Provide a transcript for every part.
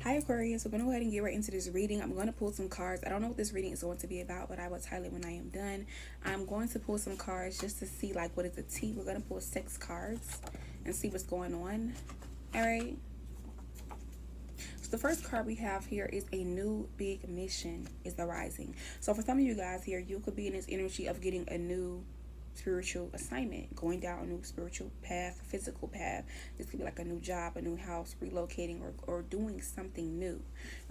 Hi Aquarius, we're going to go ahead and get right into this reading. I'm going to pull some cards. I don't know what this reading is going to be about, but I will tell you when I am done. I'm going to pull some cards just to see like what is the tea. We're going to pull 6 cards and see what's going on. Alright. So the first card we have here is a new big mission is arising. So for some of you guys here, you could be in this energy of getting a new spiritual assignment, going down a new spiritual path, physical path. This could be like a new job, a new house, relocating, or doing something new.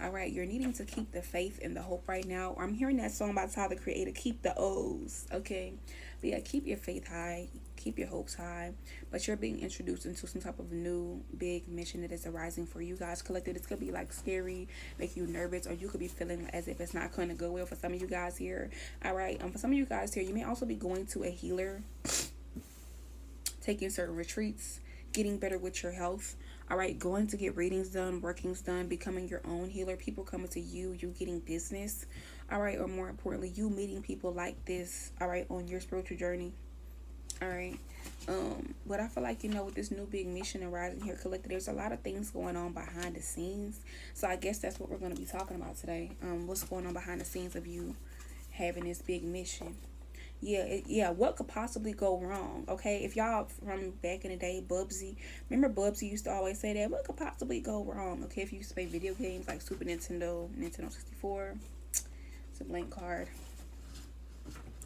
All right, you're needing to keep the faith and the hope right now. I'm hearing that song by Tyler the Creator, keep the O's, okay? But yeah, keep your faith high, keep your hopes high, but you're being introduced into some type of new big mission that is arising for you guys collective. This could be like scary, make you nervous, or you could be feeling as if it's not going to go well for some of you guys here. All right, for some of you guys here, you may also be going to a healer, taking certain retreats, getting better with your health. All right, going to get readings done, workings done, becoming your own healer, people coming to you, you getting business. All right, or more importantly, you meeting people like this, all right, on your spiritual journey. All right, but I feel like, you know, with this new big mission arising here collective, there's a lot of things going on behind the scenes. So I guess that's what we're going to be talking about today. What's going on behind the scenes of you having this big mission. Yeah, what could possibly go wrong? Okay, if y'all from back in the day, Bubsy, remember Bubsy used to always say that, what could possibly go wrong? Okay, if you used to play video games like Super Nintendo, Nintendo 64, it's a blank card.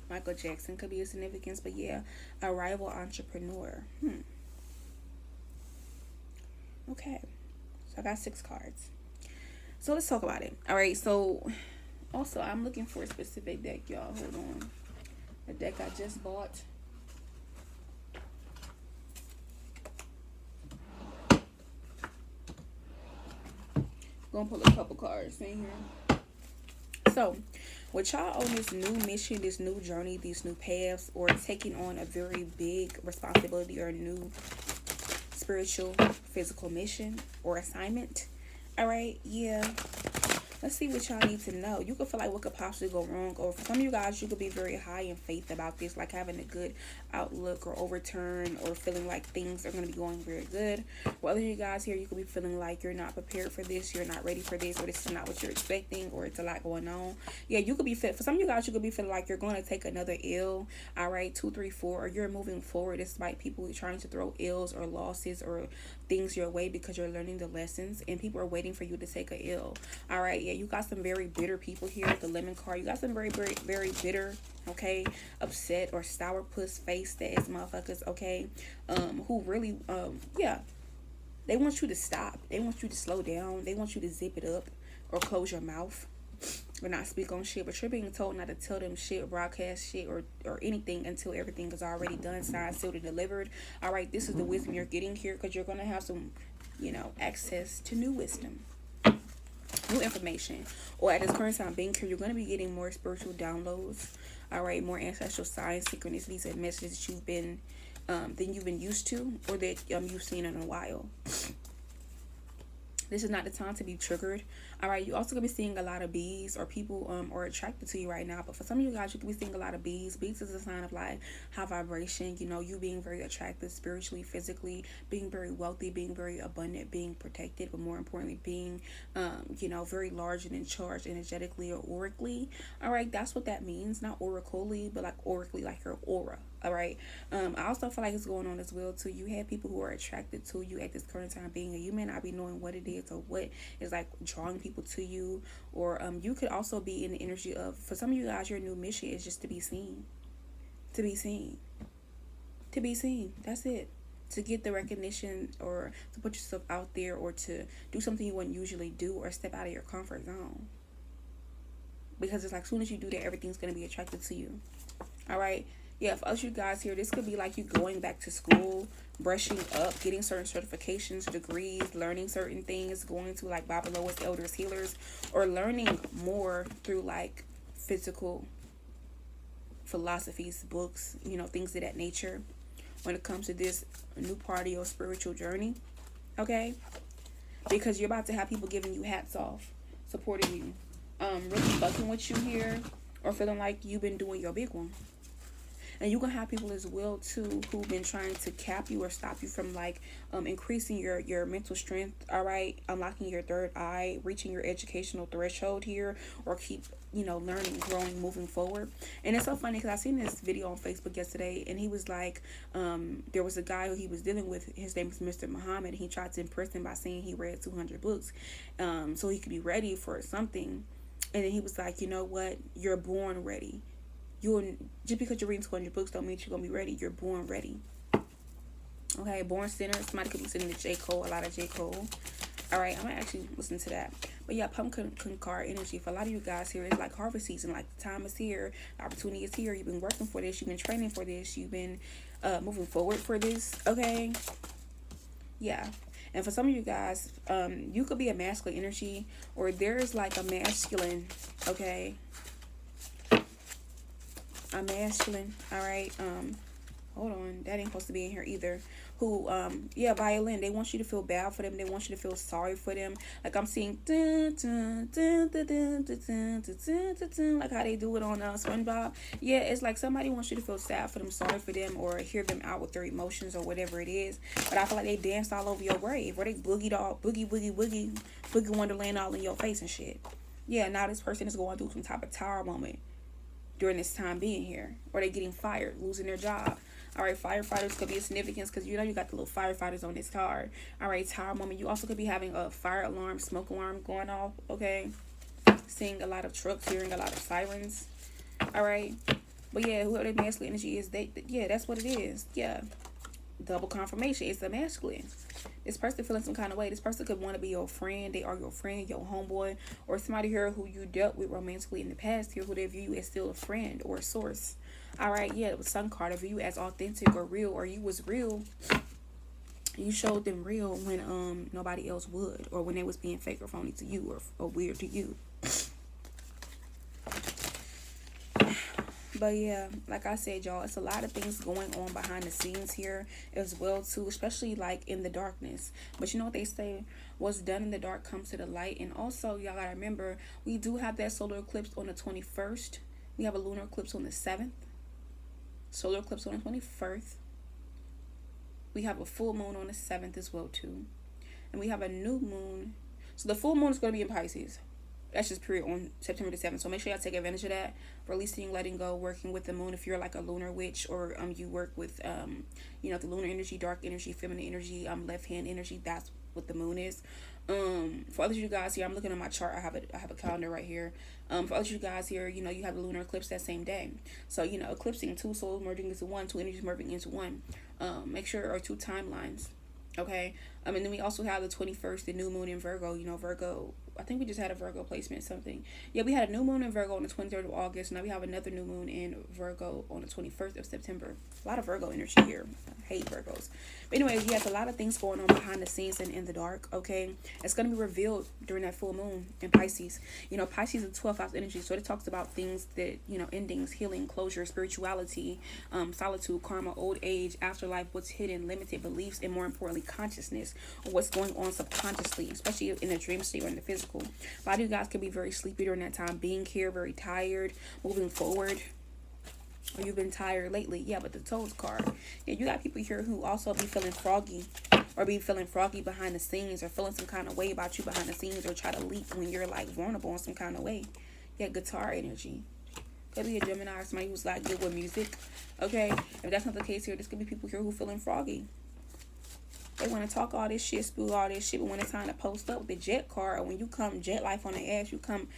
Michael Jackson could be a significance, but yeah, a rival entrepreneur. Okay, so I got 6 cards. So let's talk about it. All right, so also I'm looking for a specific deck, y'all. Hold on. The deck I just bought. Gonna pull a couple cards in here. So, with y'all on this new mission, this new journey, these new paths, or taking on a very big responsibility or a new spiritual, physical mission or assignment. All right, yeah. Let's see what y'all need to know. You could feel like what could possibly go wrong, or for some of you guys, you could be very high in faith about this, like having a good outlook or overturn, or feeling like things are going to be going very good. For other you guys here, you could be feeling like you're not prepared for this, you're not ready for this, or this is not what you're expecting, or it's a lot going on. Yeah, you could be fit. For some of you guys, you could be feeling like you're going to take another ill. All right, 2, 3, 4, or you're moving forward despite people trying to throw ills or losses or things your way because you're learning the lessons, and people are waiting for you to take a ill. All right, yeah, you got some very bitter people here with the lemon card. You got some very, very, very bitter, okay, upset or sourpuss faced ass motherfuckers, okay, who really, yeah, they want you to stop. They want you to slow down. They want you to zip it up or close your mouth or not speak on shit, but you're being told not to tell them shit or broadcast shit or anything until everything is already done, signed, sealed, and delivered. All right, this is the wisdom you're getting here, because you're going to have some, you know, access to new wisdom, new information, or at this current time being here, you're going to be getting more spiritual downloads. All right, more ancestral signs, synchronicities, and messages that you've been than you've been used to, or that you've seen in a while. This is not the time to be triggered. All right, you also gonna be seeing a lot of bees, or people are attracted to you right now. But for some of you guys, you could be seeing a lot of bees. Bees is a sign of like high vibration. You know, you being very attractive spiritually, physically, being very wealthy, being very abundant, being protected, but more importantly, being you know, very large and in charge energetically or aurically. All right, that's what that means. Not oracally, but like aurically, like your aura. All right. I also feel like it's going on as well too. You have people who are attracted to you at this current time being, and you may not be knowing what it is or what is like drawing people to you. Or you could also be in the energy of, for some of you guys, your new mission is just to be seen, to be seen, to be seen. That's it. To get the recognition, or to put yourself out there, or to do something you wouldn't usually do, or step out of your comfort zone. Because it's like, as soon as you do that, everything's going to be attracted to you. All right. Yeah, for us you guys here, this could be like you going back to school, brushing up, getting certain certifications, degrees, learning certain things, going to like Babalow's, elders, healers, or learning more through like physical philosophies, books, you know, things of that nature when it comes to this new part of your spiritual journey, okay? Because you're about to have people giving you hats off, supporting you, really fucking with you here, or feeling like you've been doing your big one. And you're gonna have people as well too who've been trying to cap you or stop you from like increasing your mental strength, all right, unlocking your third eye, reaching your educational threshold here, or keep, you know, learning, growing, moving forward. And it's so funny because I seen this video on Facebook yesterday, and he was like, there was a guy who he was dealing with, his name is Mr. Muhammad, and he tried to impress him by saying he read 200 books, so he could be ready for something. And then he was like, you know what, you're born ready. You're, just because you're reading 200 books don't mean you're gonna be ready. You're born ready. Okay, born sinner. Somebody could be listening to J. Cole, a lot of J. Cole. Alright, I'm gonna actually listen to that. But yeah, pumpkin card energy. For a lot of you guys here, it's like harvest season. Like the time is here, the opportunity is here. You've been working for this, you've been training for this, you've been moving forward for this. Okay. Yeah. And for some of you guys, you could be a masculine energy, or there's like a masculine, okay? A masculine, all right? Hold on, that ain't supposed to be in here either. Who, yeah, violin. They want you to feel bad for them. They want you to feel sorry for them. Like I'm seeing, like how they do it on SpongeBob. Yeah, it's like somebody wants you to feel sad for them, sorry for them, or hear them out with their emotions or whatever it is. But I feel like they danced all over your grave, or they boogie wonderland all in your face and shit. Yeah, now this person is going through some type of tower moment during this time being here, or they getting fired, losing their job. All right, firefighters could be a significance because you know you got the little firefighters on this card. All right, tower moment. You also could be having a fire alarm, smoke alarm going off. Okay, seeing a lot of trucks, hearing a lot of sirens. All right, but yeah, whoever the masculine energy is, yeah, that's what it is. Yeah, double confirmation. It's the masculine. This person feeling some kind of way. This person could want to be your friend. They are your friend, your homeboy, or somebody here who you dealt with romantically in the past here, who they view you as still a friend or a source. All right, yeah, it was some card of you as authentic or real, or you was real. You showed them real when nobody else would, or when they was being fake or phony to you, or weird to you. But yeah, like I said, y'all, it's a lot of things going on behind the scenes here as well too, especially like in the darkness. But you know what they say, what's done in the dark comes to the light. And also, y'all gotta remember, we do have that solar eclipse on the 21st. We have a lunar eclipse on the 7th. Solar eclipse on the 21st. We have a full moon on the 7th as well too. And we have a new moon. So the full moon is going to be in Pisces. That's just period on September the 7th. So make sure y'all take advantage of that. Releasing, letting go, working with the moon. If you're like a lunar witch, or you work with you know, the lunar energy, dark energy, feminine energy, left hand energy, that's what the moon is. For others of you guys here, I'm looking at my chart. I have a calendar right here. For others of you guys here, you know, you have the lunar eclipse that same day. So, you know, eclipsing, two souls merging into one, two energies merging into one. Make sure, or two timelines. Okay. And then we also have the 21st, the new moon in Virgo. You know, Virgo, I think we just had a Virgo placement, something. Yeah, we had a new moon in Virgo on the 23rd of August. Now we have another new moon in Virgo on the 21st of September. A lot of Virgo energy here. I hate Virgos. But anyways, he has a lot of things going on behind the scenes and in the dark, okay? It's going to be revealed during that full moon in Pisces. You know, Pisces is 12th house energy, so it talks about things that, you know, endings, healing, closure, spirituality, solitude, karma, old age, afterlife, what's hidden, limited beliefs, and more importantly, consciousness, or what's going on subconsciously, especially in the dream state or in the physical. A lot of you guys can be very sleepy during that time, being here, very tired, moving forward. Or you've been tired lately. Yeah, but the Toes card. Yeah, you got people here who also be feeling froggy, or be feeling froggy behind the scenes, or feeling some kind of way about you behind the scenes, or try to leak when you're like vulnerable in some kind of way. Yeah, guitar energy. Could be a Gemini or somebody who's like good with music. Okay, if that's not the case here, this could be people here who feeling froggy. They want to talk all this shit, spew all this shit, but when it's time to post up with the jet card, or when you come jet life on the ass, you come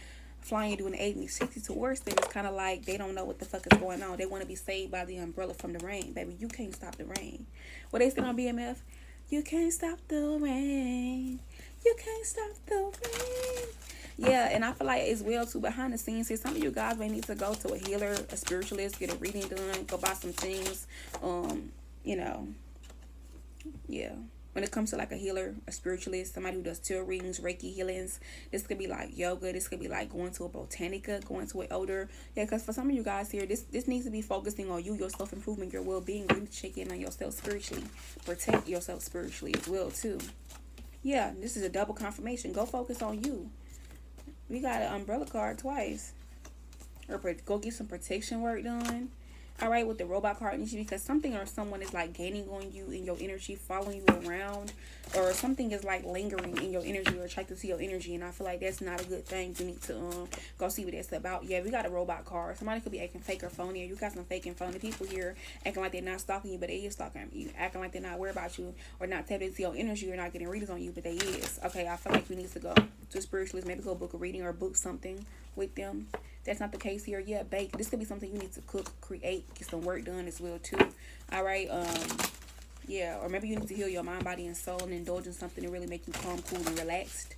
flying doing the 80s, 60s to worse, then it's kind of like they don't know what the fuck is going on. They want to be saved by the umbrella from the rain. Baby, you can't stop the rain. What they say on BMF? You can't stop the rain. You can't stop the rain. Yeah, and I feel like as well too, behind the scenes here, some of you guys may need to go to a healer, a spiritualist, get a reading done, go buy some things. You know, yeah. When it comes to like a healer, a spiritualist, somebody who does tarot readings, Reiki healings, this could be like yoga. This could be like going to a botanica, going to an elder. Yeah, because for some of you guys here, this needs to be focusing on you, your self-improvement, your well-being. You need to check in on yourself spiritually. Protect yourself spiritually as well, too. Yeah, this is a double confirmation. Go focus on you. We got an umbrella card twice. Or go get some protection work done. All right, with the robot card energy, because something or someone is like gaining on you in your energy, following you around, or something is like lingering in your energy or attracted to your energy, and I feel like that's not a good thing. You need to go see what that's about. Yeah, we got a robot card. Somebody could be acting fake or phony, or you got some fake and phony people here acting like they're not stalking you, but they is stalking you, acting like they're not worried about you or not tapping into your energy or not getting readings on you, but they is. Okay, I feel like we need to go to a spiritualist, maybe go book a reading or book something with them. That's not the case here. Yeah, bake. This could be something you need to cook, create, get some work done as well too. All right. Yeah, or maybe you need to heal your mind, body, and soul, and indulge in something to really make you calm, cool, and relaxed.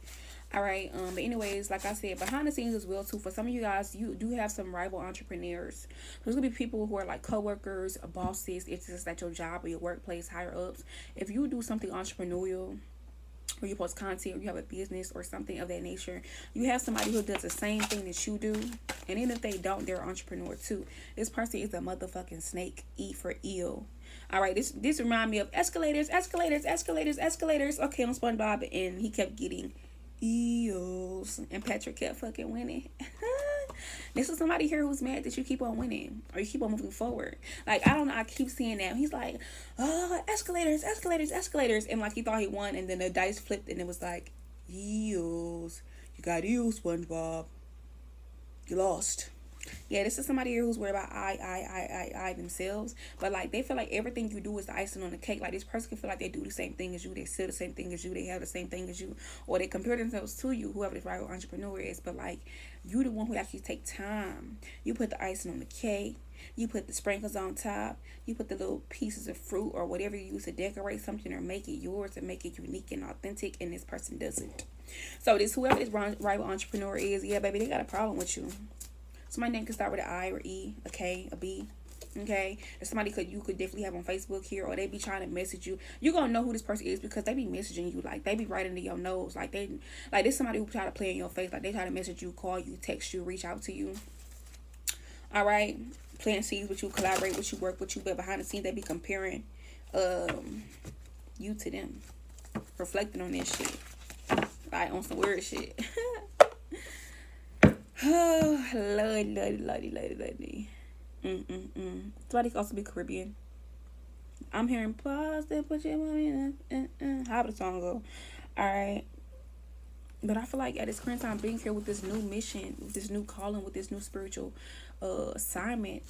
All right. But anyways, like I said, behind the scenes as well too. For some of you guys, you do have some rival entrepreneurs. There's gonna be people who are like coworkers, bosses. It's just at your job or your workplace, higher ups. If you do something entrepreneurial, or you post content, or you have a business or something of that nature, you have somebody who does the same thing that you do, and even if they don't, they're an entrepreneur too. This person is a motherfucking snake. E for eel. All right, this remind me of escalators. Okay, on SpongeBob, and he kept getting eels, and Patrick kept fucking winning. This is somebody here who's mad that you keep on winning or you keep on moving forward. Like, I don't know, I keep seeing that. He's like, oh, escalators. And like he thought he won, and then the dice flipped and it was like, eels. You got eels, SpongeBob. You lost. Yeah, this is somebody here who's worried about I themselves. But like, they feel like everything you do is the icing on the cake. Like, this person can feel like they do the same thing as you. They say the same thing as you. They have the same thing as you. Or they compare themselves to you, whoever this rival entrepreneur is. But like, you the one who actually take time. You put the icing on the cake. You put the sprinkles on top. You put the little pieces of fruit or whatever you use to decorate something or make it yours and make it unique and authentic. And this person doesn't. So this, whoever this rival entrepreneur is, yeah, baby, they got a problem with you. Somebody name could start with an I or E, a K, a B. Okay, and somebody you could definitely have on Facebook here, or they be trying to message you. You're gonna know who this person is because they be messaging you, like they be right into your nose, like there's somebody who try to play in your face, like they try to message you, call you, text you, reach out to you. All right, plant seeds with you, collaborate with you, work with you, but behind the scenes they be comparing you to them, reflecting on this shit, like on some weird shit. Oh, lordy. Somebody could also be Caribbean. I'm hearing pause that put your money in. How the song go? Alright. But I feel like at this current time, being here with this new mission, with this new calling, with this new spiritual assignment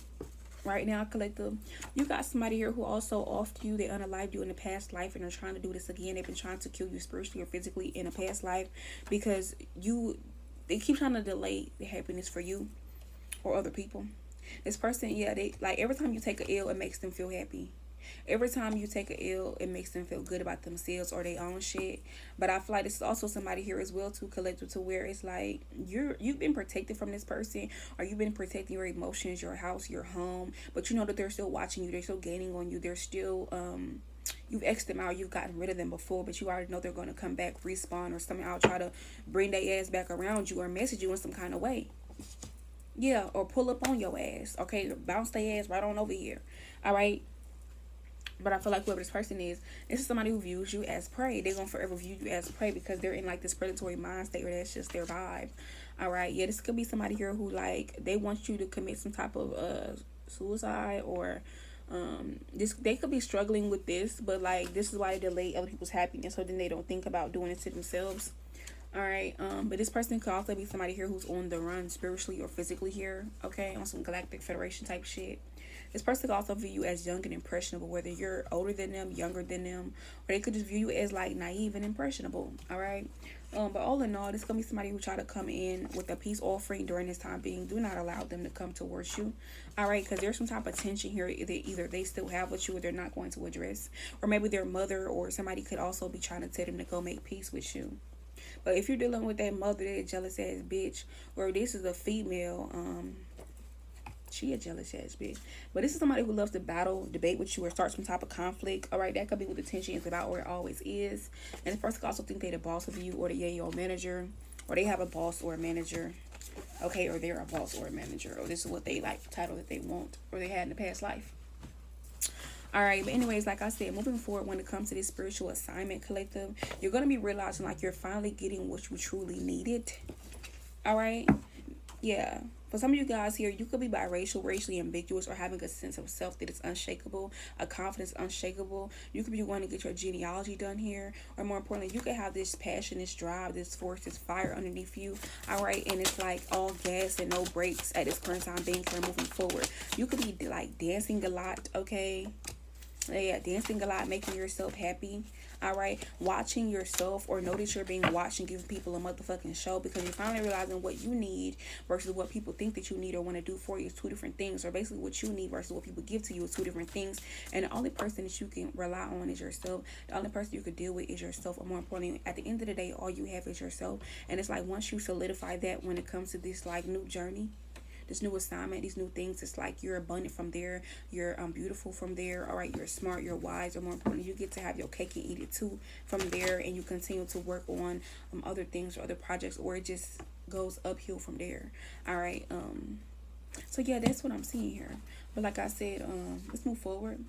right now, collective, you got somebody here who also offed you, they unalived you in the past life and are trying to do this again. They've been trying to kill you spiritually or physically in a past life because they keep trying to delay the happiness for you or other people. This person, yeah, they like every time you take an L, it makes them feel happy. Every time you take an L, it makes them feel good about themselves or their own shit. But I feel like this is also somebody here as well too, collective, to where it's like you've been protected from this person, or you've been protecting your emotions, your house, your home, but you know that they're still watching you, they're still gaining on you, they're still you've X'd them out, you've gotten rid of them before, but you already know they're going to come back, respawn, or somehow try to bring their ass back around you or message you in some kind of way. Yeah, or pull up on your ass. Okay, bounce their ass right on over here. All right. But I feel like whoever this person is, this is somebody who views you as prey. They're going to forever view you as prey because they're in like this predatory mind state, or that's just their vibe. All right. Yeah, this could be somebody here who like, they want you to commit some type of suicide, or they could be struggling with this, but like this is why they delay other people's happiness, so then they don't think about doing it to themselves. All right, but this person could also be somebody here who's on the run spiritually or physically here, okay, on some Galactic Federation type shit. This person could also view you as young and impressionable, whether you're older than them, younger than them, or they could just view you as like naive and impressionable. All right, but all in all, this is gonna be somebody who try to come in with a peace offering during this time being. Do not allow them to come towards you. All right, because there's some type of tension here. Either they still have with you, or they're not going to address, or maybe their mother or somebody could also be trying to tell them to go make peace with you. But if you're dealing with that mother, that jealous ass bitch, or this is a female, she a jealous ass bitch. But this is somebody who loves to battle, debate with you, or start some type of conflict. All right, that could be what the tension is about, or it always is. And this person could also think they're the boss of you, or they're your manager, or they have a boss or a manager. Okay, or they're a boss or a manager, or this is what they like, title that they want, or they had in the past life. All right, but anyways, like I said, moving forward, when it comes to this spiritual assignment, collective, you're going to be realizing like you're finally getting what you truly needed. All right. Yeah. For some of you guys here, you could be biracial, racially ambiguous, or having a sense of self that is unshakable, a confidence unshakable. You could be wanting to get your genealogy done here, or more importantly, you could have this passion, this drive, this force, this fire underneath you. All right, and it's like all gas and no brakes at this current time being here moving forward. You could be like dancing a lot, okay? Yeah, dancing a lot, making yourself happy. All right, watching yourself or notice you're being watched and giving people a motherfucking show because you're finally realizing what you need versus what people think that you need or want to do for you is two different things. Or basically, what you need versus what people give to you is two different things. And the only person that you can rely on is yourself. The only person you could deal with is yourself. Or more importantly, at the end of the day, all you have is yourself. And it's like once you solidify that, when it comes to this like new journey, this new assignment, these new things, it's like you're abundant from there, you're beautiful from there. All right, you're smart, you're wise, or more importantly, you get to have your cake and eat it too from there, and you continue to work on other things or other projects, or it just goes uphill from there. All right, so yeah, that's what I'm seeing here. But like I said, let's move forward.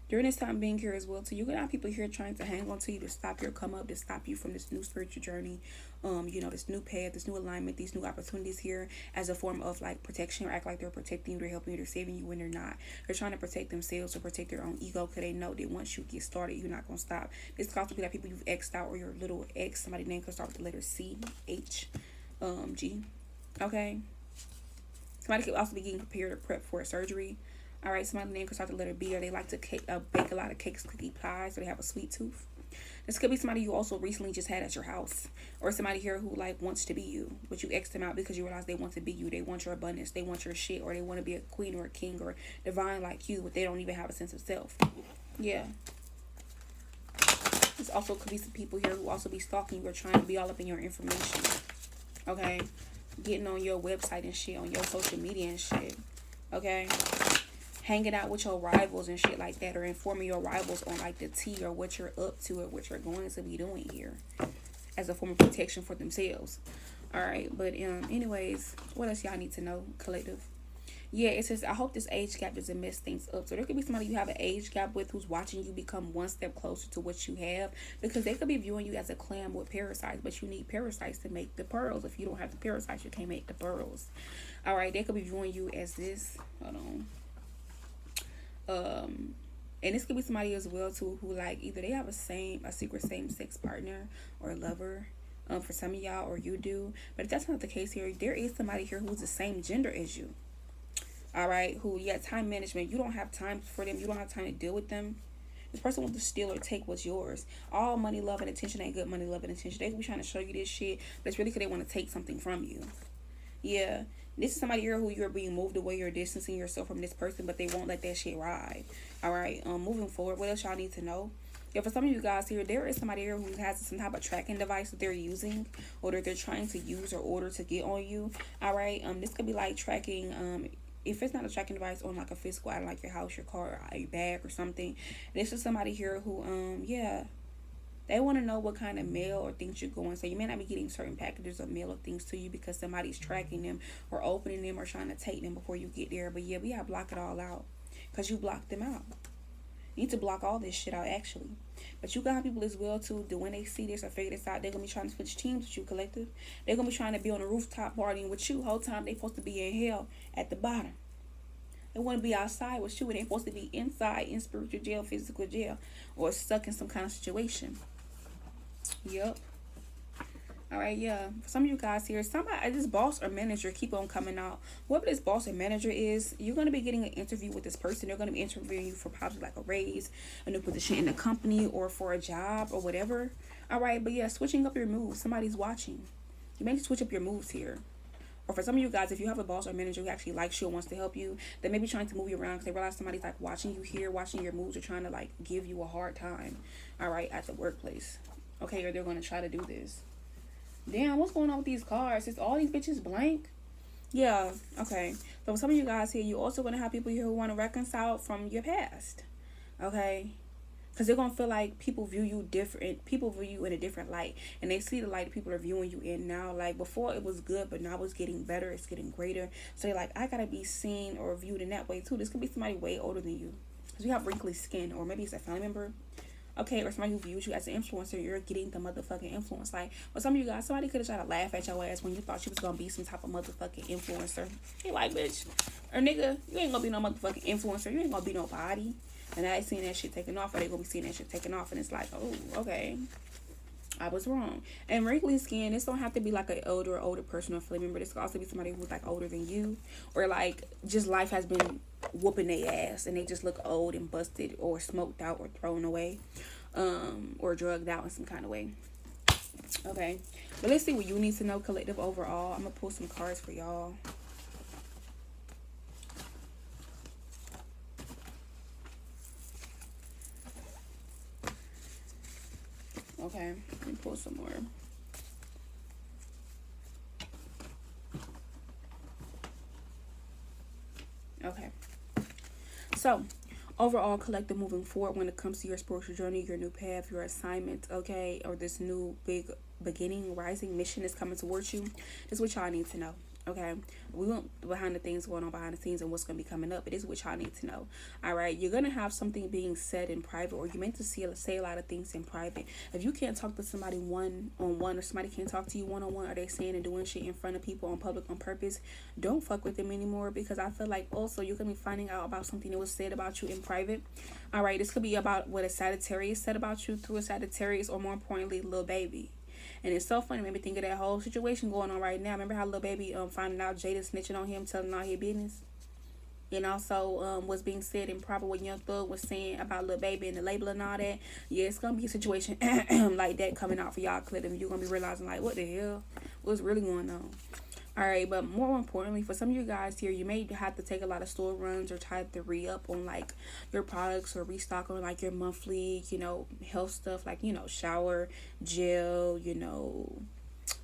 During this time being here as well too, you can have people here trying to hang on to you to stop your come up, to stop you from this new spiritual journey, this new path, this new alignment, these new opportunities here as a form of like protection, or act like they're protecting you, they're helping you, they're saving you when they're not. They're trying to protect themselves or protect their own ego because they know that once you get started, you're not gonna stop. This could also be like people you've X'd out or your little X, somebody's name could start with the letter C, H, G. Okay. Somebody could also be getting prepared or prepped for a surgery. All right, somebody's name could start the letter B, or they like to bake a lot of cakes, cookie pies, or they have a sweet tooth. This could be somebody you also recently just had at your house, or somebody here who like wants to be you, but you X'd them out because you realize they want to be you. They want your abundance, they want your shit, or they want to be a queen or a king or divine like you, but they don't even have a sense of self. Yeah. This also could be some people here who also be stalking you or trying to be all up in your information. Okay, getting on your website and shit, on your social media and shit. Okay. Hanging out with your rivals and shit like that, or informing your rivals on like the tea or what you're up to or what you're going to be doing here as a form of protection for themselves. All right, but anyways, what else y'all need to know, collective? Yeah, it says, I hope this age gap doesn't mess things up. So there could be somebody you have an age gap with who's watching you become one step closer to what you have, because they could be viewing you as a clam with parasites, but you need parasites to make the pearls. If you don't have the parasites, you can't make the pearls. All right, they could be viewing you as this. Hold on. And this could be somebody as well too who like either they have a secret same-sex partner or lover, for some of y'all, or you do. But if that's not the case here, there is somebody here who's the same gender as you. All right, who, yeah, time management, you don't have time for them, you don't have time to deal with them. This person wants to steal or take what's yours. All money, love, and attention ain't good money, love, and attention. They could be trying to show you this shit, but it's really because they want to take something from you. Yeah, this is somebody here who you're being moved away, you're distancing yourself from this person, but they won't let that shit ride. All right, moving forward, what else y'all need to know? Yeah, for some of you guys here, there is somebody here who has some type of tracking device that they're using, or that they're trying to use or order to get on you. All right, this could be like tracking, if it's not a tracking device on like a physical item like your house, your car, or your bag or something. This is somebody here who, yeah, they want to know what kind of mail or things you're going. So you may not be getting certain packages of mail or things to you because somebody's tracking them or opening them or trying to take them before you get there. But yeah, we gotta block it all out because you blocked them out. You need to block all this shit out, actually. But you got people as well too that when they see this or figure this out, they're gonna be trying to switch teams with you, collective. They're gonna be trying to be on a rooftop partying with you whole time they supposed to be in hell at the bottom. They want to be outside with you and they supposed to be inside in spiritual jail, physical jail, or stuck in some kind of situation. Yep. All right, yeah. For some of you guys here, somebody, this boss or manager keep on coming out. Whoever this boss or manager is, you're going to be getting an interview with this person. They're going to be interviewing you for probably like a raise, a new position in the company, or for a job or whatever. All right, but yeah, switching up your moves. Somebody's watching. You may switch up your moves here. Or for some of you guys, if you have a boss or manager who actually likes you and wants to help you, they may be trying to move you around because they realize somebody's like watching you here, watching your moves, or trying to like give you a hard time. All right, at the workplace. Okay, or they're going to try to do this. Damn, what's going on with these cards? Is all these bitches blank? Yeah, okay. So some of you guys here, you're also going to have people here who want to reconcile from your past. Okay? Because they're going to feel like people view you different. People view you in a different light. And they see the light people are viewing you in now. Like, before it was good, but now it's getting better. It's getting greater. So they're like, I got to be seen or viewed in that way, too. This could be somebody way older than you. Because you have wrinkly skin. Or maybe it's a family member. Okay, or somebody who views you as an influencer, you're getting the motherfucking influence. Like, for some of you guys, somebody could have tried to laugh at your ass when you thought you was gonna be some type of motherfucking influencer. You like, bitch, or nigga, you ain't gonna be no motherfucking influencer. You ain't gonna be nobody. And I ain't seeing that shit taken off, or they gonna be seeing that shit taken off, and it's like, oh, okay, I was wrong. And wrinkly skin, this don't have to be like an older person or family member. This could also be somebody who's like older than you, or like just life has been whooping their ass and they just look old and busted or smoked out or thrown away, or drugged out in some kind of way. Okay, but let's see what you need to know, collective, overall. I'm gonna pull some cards for y'all. Okay, let me pull some more. Okay, so overall, collective, moving forward when it comes to your spiritual journey, your new path, your assignment, okay, or this new big beginning, rising mission is coming towards you. This is what y'all need to know. Okay, we went behind the things going on behind the scenes and what's going to be coming up. It is what y'all need to know. All right, you're going to have something being said in private, or you meant to say a lot of things in private. If you can't talk to somebody one-on-one, or somebody can't talk to you one-on-one, or they saying and doing shit in front of people on public on purpose, don't fuck with them anymore, because I feel like also you're going to be finding out about something that was said about you in private. All right, this could be about what a Sagittarius said about you through a Sagittarius, or more importantly, little baby. And it's so funny, made me think of that whole situation going on right now. Remember how little baby finding out Jada snitching on him, telling all his business? And also what's being said in private, what Young Thug was saying about little baby and the label and all that. Yeah, it's gonna be a situation like that coming out for y'all, Clip, and you're gonna be realizing like, what the hell, what's really going on? All right, but more importantly, for some of you guys here, you may have to take a lot of store runs or try to re-up on like your products, or restock on like your monthly, health stuff, like, shower gel,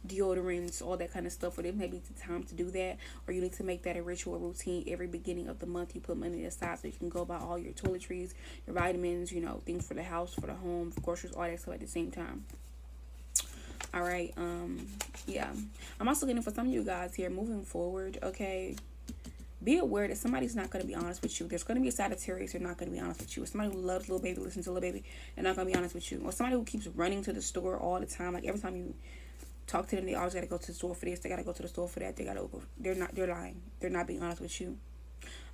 deodorants, all that kind of stuff. For them, maybe it's time to do that, or you need to make that a ritual routine. Every beginning of the month, you put money aside so you can go buy all your toiletries, your vitamins, things for the house, for the home, groceries, all that stuff at the same time. All right, yeah, I'm also getting for some of you guys here moving forward. Okay, be aware that somebody's not going to be honest with you. There's going to be a Sagittarius who's not going to be honest with you. Or somebody who loves little baby, listens to little baby, and not going to be honest with you. Or somebody who keeps running to the store all the time. Like every time you talk to them, they always got to go to the store for this. They got to go to the store for that. They're lying. They're not being honest with you.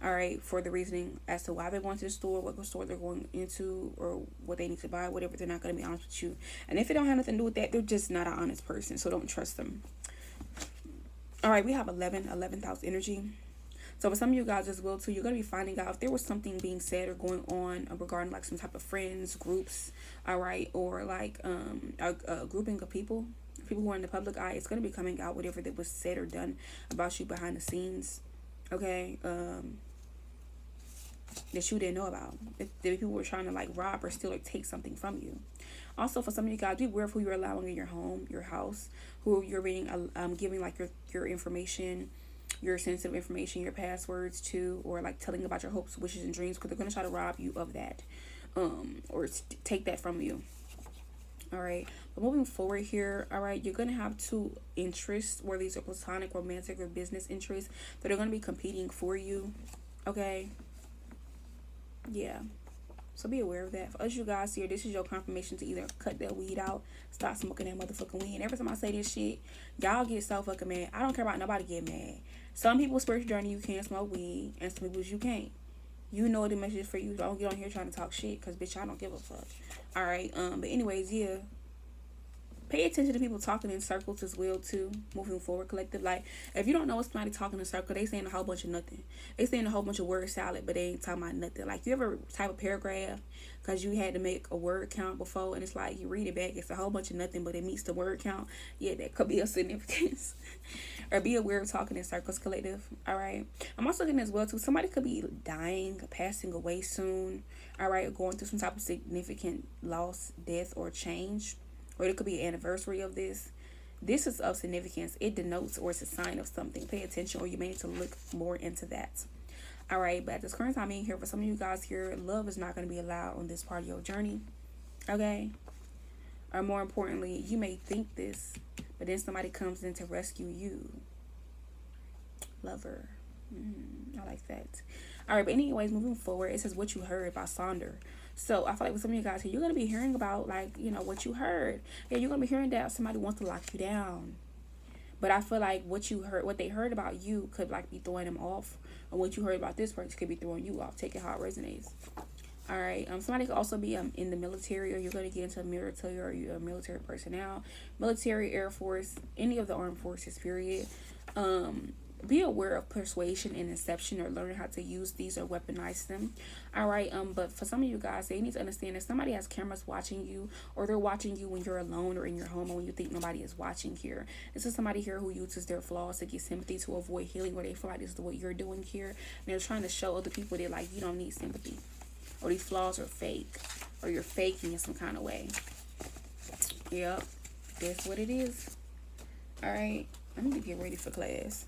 All right, for the reasoning as to why they're going to the store, what store they're going into, or what they need to buy, whatever, they're not going to be honest with you. And if it don't have nothing to do with that, they're just not an honest person, so don't trust them. All right, we have 11th house energy. So for some of you guys as well too, you're going to be finding out if there was something being said or going on regarding like some type of friends, groups, all right, or like a grouping of people who are in the public eye. It's going to be coming out, whatever that was said or done about you behind the scenes. Okay, that you didn't know about. If people were trying to like rob or steal or take something from you. Also, for some of you guys, be aware of who you're allowing in your home, your house, who you're being giving like your information, your sensitive information, your passwords to, or like telling about your hopes, wishes, and dreams, because they're gonna try to rob you of that, or take that from you. All right, but moving forward here, all right, you're gonna have two interests, where these are platonic, romantic, or business interests, that are gonna be competing for you. Okay, yeah, so be aware of that. For us, you guys here, this is your confirmation to either cut that weed out, stop smoking that motherfucking weed. And every time I say this shit, y'all get so fucking mad. I don't care about nobody getting mad. Some people's spiritual journey, you can't smoke weed, and some people's you can't. You know the message for you. Don't get on here trying to talk shit, because bitch, I don't give a fuck. All right, but anyways, yeah, pay attention to people talking in circles as well too, moving forward, collective. Like, if you don't know what somebody talking in a circle, they saying a whole bunch of nothing. They saying a whole bunch of word salad, but they ain't talking about nothing. Like, you ever type a paragraph because you had to make a word count before, and it's like you read it back, it's a whole bunch of nothing, but it meets the word count. Yeah, that could be a significance. Or be aware of talking in circles, collective. All right, I'm also getting as well too, somebody could be dying, passing away soon. All right, going through some type of significant loss, death, or change. Or it could be an anniversary of this. This is of significance. It denotes, or it's a sign of something. Pay attention, or you may need to look more into that. All right, but at this current time in here, for some of you guys here, love is not going to be allowed on this part of your journey. Okay? Or more importantly, you may think this, but then somebody comes in to rescue you. Lover. I like that. All right, but anyways, moving forward, it says What You Heard by Sonder. So I feel like with some of you guys here, you're gonna be hearing about, like, you know, what you heard. Yeah, you're gonna be hearing that somebody wants to lock you down. But I feel like what they heard about you could like be throwing them off, or what you heard about this person could be throwing you off. Take it how it resonates. All right. Somebody could also be in the military, or you're going to get into a military, or you're a military personnel, military, Air Force, any of the armed forces. Period. Be aware of persuasion and deception, or learn how to use these or weaponize them. All right. But for some of you guys, they need to understand that somebody has cameras watching you, or they're watching you when you're alone or in your home, or when you think nobody is watching here. This is somebody here who uses their flaws to get sympathy, to avoid healing, or they feel like this is what you're doing here. And they're trying to show other people that, like, you don't need sympathy, or these flaws are fake, or you're faking in some kind of way. Yep, that's what it is. All right, I need to get ready for class.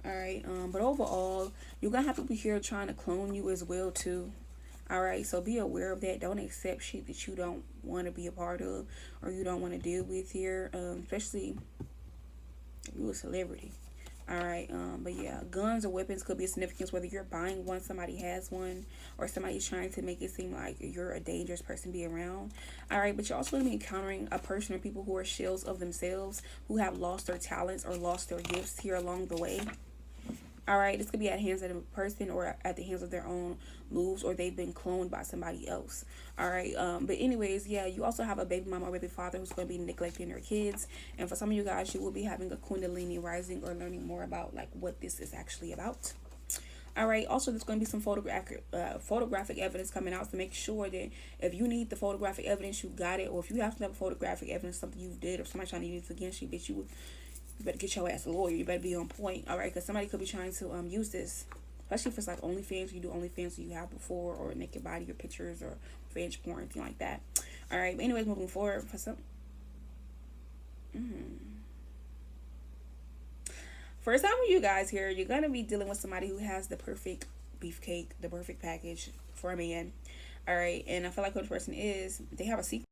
All right, but overall, you're gonna have people here trying to clone you as well too. All right, so be aware of that. Don't accept shit that you don't want to be a part of, or you don't want to deal with here, especially if you're a celebrity. All right, but yeah, guns or weapons could be a significance, whether you're buying one, somebody has one, or somebody's trying to make it seem like you're a dangerous person to be around. All right, but you're also going to be encountering a person or people who are shells of themselves, who have lost their talents or lost their gifts here along the way. All right, this could be at the hands of a person, or at the hands of their own moves, or they've been cloned by somebody else. All right, but anyways, yeah, you also have a baby mama or baby father who's going to be neglecting their kids. And for some of you guys, you will be having a kundalini rising, or learning more about like what this is actually about. All right, also there's going to be some photographic evidence coming out, so make sure that if you need the photographic evidence, you got it. Or if you have to have photographic evidence, something you did, or somebody trying to use it against you, bitch, you better get your ass a lawyer. You better be on point. All right, because somebody could be trying to use this, especially if it's like OnlyFans. You do OnlyFans, so you have before, or naked body, or pictures, or revenge porn, anything like that. All right, but anyways, moving forward for some. For some of you guys here, you're gonna be dealing with somebody who has the perfect beefcake, the perfect package for a man. All right, and I feel like who the person is, they have a secret.